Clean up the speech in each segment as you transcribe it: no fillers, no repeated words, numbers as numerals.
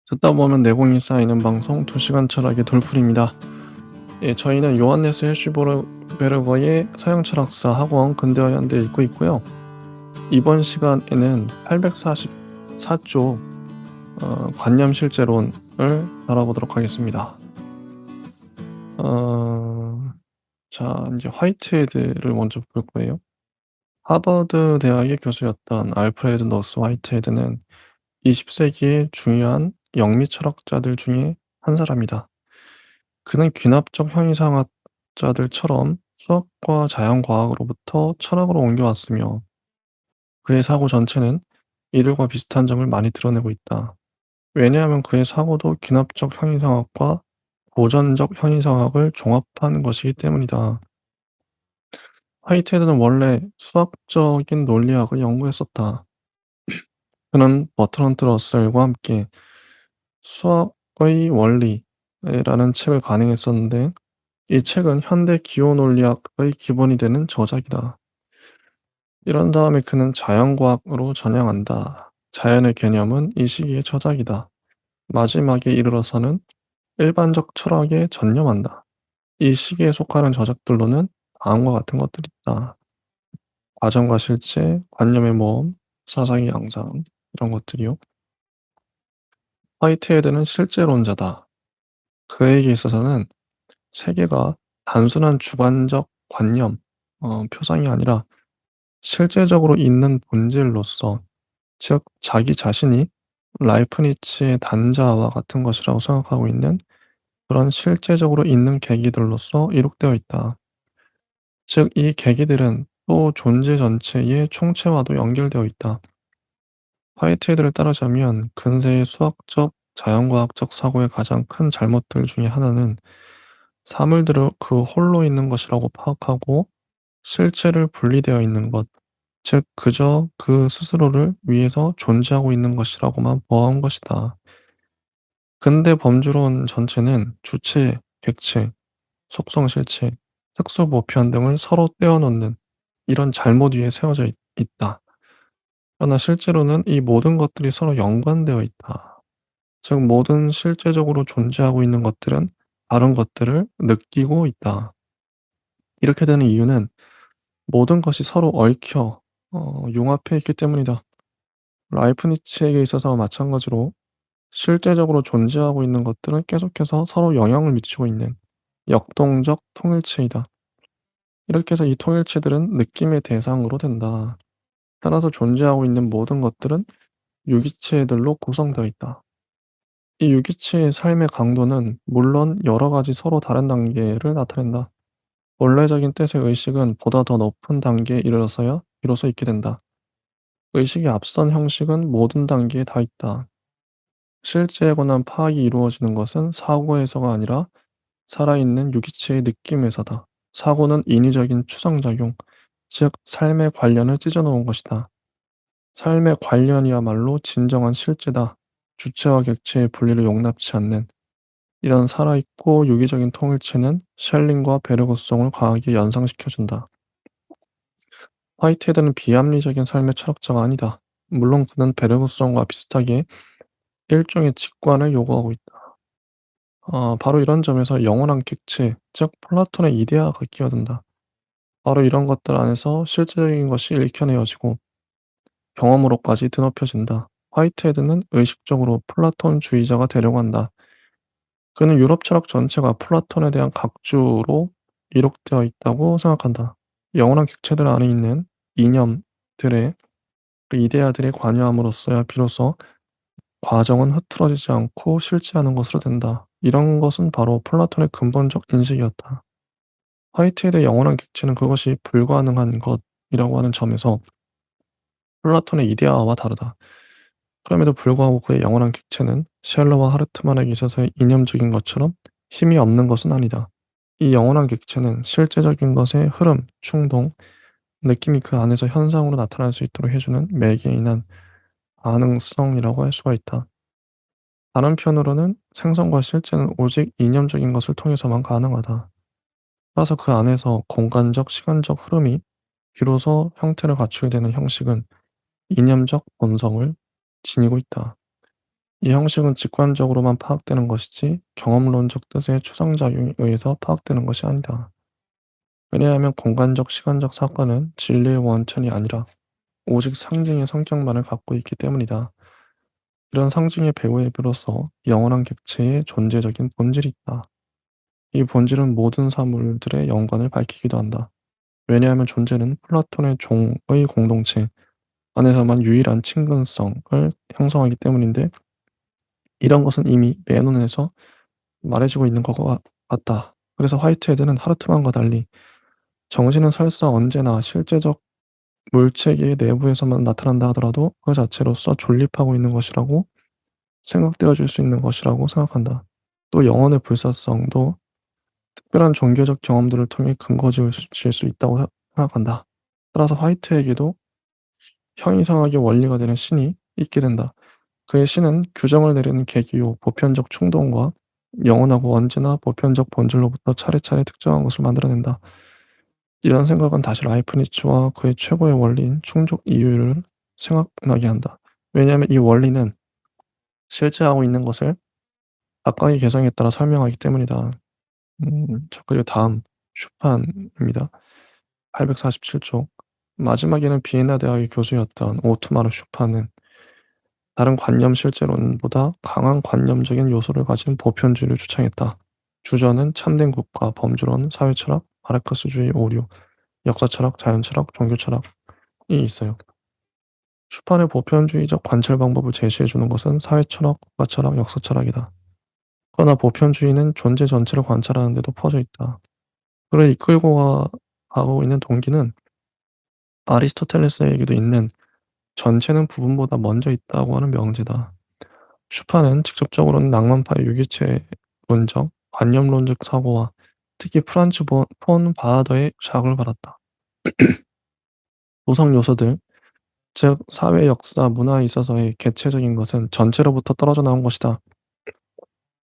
듣다 보면 내공이 쌓이는 방송 2시간 철학의 돌풀입니다. 예, 저희는 요한네스 헤슈베르거의 서양 철학사 학원 근대화 현대 읽고 있고요. 이번 시간에는 844쪽 관념 실제론을 다뤄보도록 하겠습니다. 자, 이제 화이트헤드를 먼저 볼 거예요. 하버드 대학의 교수였던 알프레드 노스 화이트헤드는 20세기의 중요한 영미 철학자들 중에 한 사람이다. 그는 귀납적 형이상학자들처럼 수학과 자연과학으로부터 철학으로 옮겨왔으며 그의 사고 전체는 이들과 비슷한 점을 많이 드러내고 있다. 왜냐하면 그의 사고도 귀납적 형이상학과 고전적 형이상학을 종합한 것이기 때문이다. 화이트헤드는 원래 수학적인 논리학을 연구했었다. 그는 버트런트 러셀과 함께 수학의 원리라는 책을 간행했었는데 이 책은 현대 기호 논리학의 기본이 되는 저작이다. 이런 다음에 그는 자연과학으로 전향한다. 자연의 개념은 이 시기의 저작이다. 마지막에 이르러서는 일반적 철학에 전념한다. 이 시기에 속하는 저작들로는 다음과 같은 것들이 있다. 과정과 실체, 관념의 모험, 사상의 양상 이런 것들이요. 화이트헤드는 실제론자다. 그에게 있어서는 세계가 단순한 주관적 관념, 표상이 아니라 실제적으로 있는 본질로서, 즉 자기 자신이 라이프니츠의 단자와 같은 것이라고 생각하고 있는 그런 실제적으로 있는 계기들로서 이룩되어 있다. 즉 이 계기들은 또 존재 전체의 총체와도 연결되어 있다. 화이트헤드를 따르자면 근세의 수학적, 자연과학적 사고의 가장 큰 잘못들 중에 하나는 사물들을 그 홀로 있는 것이라고 파악하고 실체를 분리되어 있는 것, 즉 그저 그 스스로를 위해서 존재하고 있는 것이라고만 보아온 것이다. 근대 범주론 전체는 주체, 객체, 속성 실체, 특수 보편 등을 서로 떼어놓는 이런 잘못 위에 세워져 있다. 그러나 실제로는 이 모든 것들이 서로 연관되어 있다. 즉 모든 실제적으로 존재하고 있는 것들은 다른 것들을 느끼고 있다. 이렇게 되는 이유는 모든 것이 서로 얽혀 융합해 있기 때문이다. 라이프니츠에게 있어서 마찬가지로 실제적으로 존재하고 있는 것들은 계속해서 서로 영향을 미치고 있는 역동적 통일체이다. 이렇게 해서 이 통일체들은 느낌의 대상으로 된다. 따라서 존재하고 있는 모든 것들은 유기체들로 구성되어 있다. 이 유기체의 삶의 강도는 물론 여러 가지 서로 다른 단계를 나타낸다. 본래적인 뜻의 의식은 보다 더 높은 단계에 이르러서야 비로소 있게 된다. 의식의 앞선 형식은 모든 단계에 다 있다. 실제에 관한 파악이 이루어지는 것은 사고에서가 아니라 살아있는 유기체의 느낌에서다. 사고는 인위적인 추상작용, 즉 삶의 관련을 찢어놓은 것이다. 삶의 관련이야말로 진정한 실제다. 주체와 객체의 분리를 용납치 않는 이런 살아있고 유기적인 통일체는 셸링과 베르그송을 과하게 연상시켜준다. 화이트헤드는 비합리적인 삶의 철학자가 아니다. 물론 그는 베르그송과 비슷하게 일종의 직관을 요구하고 있다. 바로 이런 점에서 영원한 객체, 즉 플라톤의 이데아가 끼어든다. 바로 이런 것들 안에서 실제적인 것이 읽혀내어지고 경험으로까지 드높여진다. 화이트헤드는 의식적으로 플라톤주의자가 되려고 한다. 그는 유럽 철학 전체가 플라톤에 대한 각주로 이룩되어 있다고 생각한다. 영원한 객체들 안에 있는 이념들의 그 이데아들에 관여함으로써야 비로소 과정은 흐트러지지 않고 실제하는 것으로 된다. 이런 것은 바로 플라톤의 근본적 인식이었다. 화이트헤드의 영원한 객체는 그것이 불가능한 것이라고 하는 점에서 플라톤의 이데아와 다르다. 그럼에도 불구하고 그의 영원한 객체는 셸러와 하르트만에게 있어서의 이념적인 것처럼 힘이 없는 것은 아니다. 이 영원한 객체는 실제적인 것의 흐름, 충동, 느낌이 그 안에서 현상으로 나타날 수 있도록 해주는 매개인한 가능성이라고 할 수가 있다. 다른 편으로는 생성과 실제는 오직 이념적인 것을 통해서만 가능하다. 따라서 그 안에서 공간적, 시간적 흐름이 비로소 형태를 갖추게 되는 형식은 이념적 본성을 지니고 있다. 이 형식은 직관적으로만 파악되는 것이지 경험론적 뜻의 추상작용에 의해서 파악되는 것이 아니다. 왜냐하면 공간적, 시간적 사건은 진리의 원천이 아니라 오직 상징의 성격만을 갖고 있기 때문이다. 이런 상징의 배후에 비로소 영원한 객체의 존재적인 본질이 있다. 이 본질은 모든 사물들의 연관을 밝히기도 한다. 왜냐하면 존재는 플라톤의 종의 공동체 안에서만 유일한 친근성을 형성하기 때문인데, 이런 것은 이미 메논에서 말해주고 있는 것과 같다. 그래서 화이트헤드는 하르트만과 달리 정신은 설사 언제나 실제적 물체계의 내부에서만 나타난다 하더라도 그 자체로서 존립하고 있는 것이라고 생각되어 줄 수 있는 것이라고 생각한다. 또 영혼의 불사성도 특별한 종교적 경험들을 통해 근거 지을 수 있다고 생각한다. 따라서 화이트에게도 형이상학의 원리가 되는 신이 있게 된다. 그의 신은 규정을 내리는 계기요 보편적 충동과 영원하고 언제나 보편적 본질로부터 차례차례 특정한 것을 만들어낸다. 이런 생각은 다시 라이프니츠와 그의 최고의 원리인 충족 이유를 생각나게 한다. 왜냐하면 이 원리는 실제하고 있는 것을 각각의 개성에 따라 설명하기 때문이다. 자, 그리고 다음 슈판입니다. 847쪽. 마지막에는 비엔나 대학의 교수였던 오토마르 슈판은 다른 관념 실제론보다 강한 관념적인 요소를 가진 보편주의를 주창했다. 주저는 참된 국가, 범주론, 사회철학, 마르크스주의 오류, 역사철학, 자연철학, 종교철학이 있어요. 슈판의 보편주의적 관찰 방법을 제시해 주는 것은 사회철학, 국가철학, 역사철학이다. 그러나 보편주의는 존재 전체를 관찰하는 데도 퍼져 있다. 그를 이끌고 가고 있는 동기는 아리스토텔레스에게도 있는 전체는 부분보다 먼저 있다고 하는 명제다. 슈파는 직접적으로는 낭만파의 유기체론적, 관념론적 사고와 특히 프란츠 폰 바하더의 자극을 받았다. 구성 요소들, 즉 사회, 역사, 문화에 있어서의 개체적인 것은 전체로부터 떨어져 나온 것이다.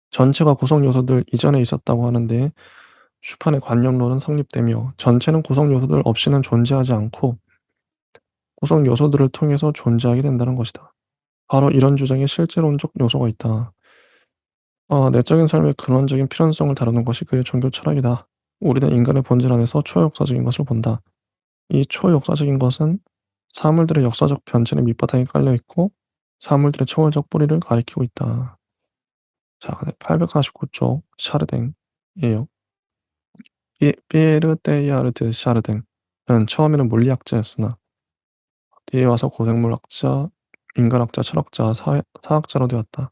전체가 구성 요소들 이전에 있었다고 하는데 슈판의 관념론은 성립되며 전체는 구성 요소들 없이는 존재하지 않고 구성 요소들을 통해서 존재하게 된다는 것이다. 바로 이런 주장에 실제론적 요소가 있다. 내적인 삶의 근원적인 필연성을 다루는 것이 그의 종교 철학이다. 우리는 인간의 본질 안에서 초역사적인 것을 본다. 이 초역사적인 것은 사물들의 역사적 변천의 밑바탕에 깔려 있고 사물들의 초월적 뿌리를 가리키고 있다. 자, 849쪽 샤르댕이에요. 피에르 테일하르드 샤르댕은 처음에는 물리학자였으나 뒤에 와서 고생물학자, 인간학자, 철학자, 사학자로 되었다.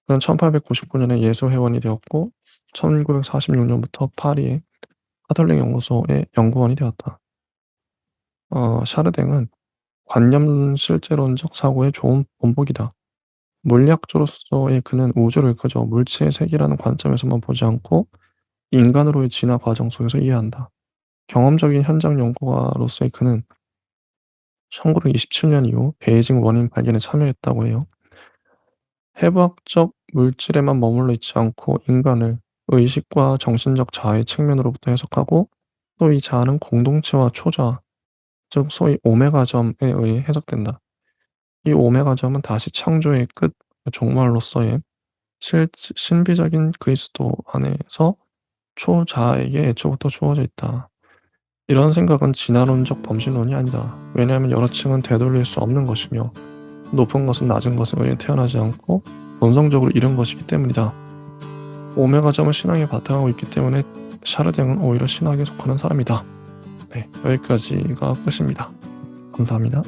그는 1899년에 예수 회원이 되었고 1946년부터 파리의 카톨릭 연구소의 연구원이 되었다. 샤르댕은 관념 실제론적 사고의 좋은 본보기다. 물리학자로서의 그는 우주를 그저 물체의 세계라는 관점에서만 보지 않고 인간으로의 진화 과정 속에서 이해한다. 경험적인 현장 연구가로서의 그는 1927년 이후 베이징 원인 발견에 참여했다고 해요. 해부학적 물질에만 머물러 있지 않고 인간을 의식과 정신적 자아의 측면으로부터 해석하고 또 이 자아는 공동체와 초자, 즉 소위 오메가점에 의해 해석된다. 이 오메가점은 다시 창조의 끝, 종말로서의 신비적인 그리스도 안에서 초자아에게 애초부터 주어져 있다. 이런 생각은 진화론적 범신론이 아니다. 왜냐하면 여러 층은 되돌릴 수 없는 것이며 높은 것은 낮은 것에 의해 태어나지 않고 본성적으로 이른 것이기 때문이다. 오메가점은 신앙에 바탕하고 있기 때문에 샤르댕은 오히려 신학에 속하는 사람이다. 네, 여기까지가 끝입니다. 감사합니다.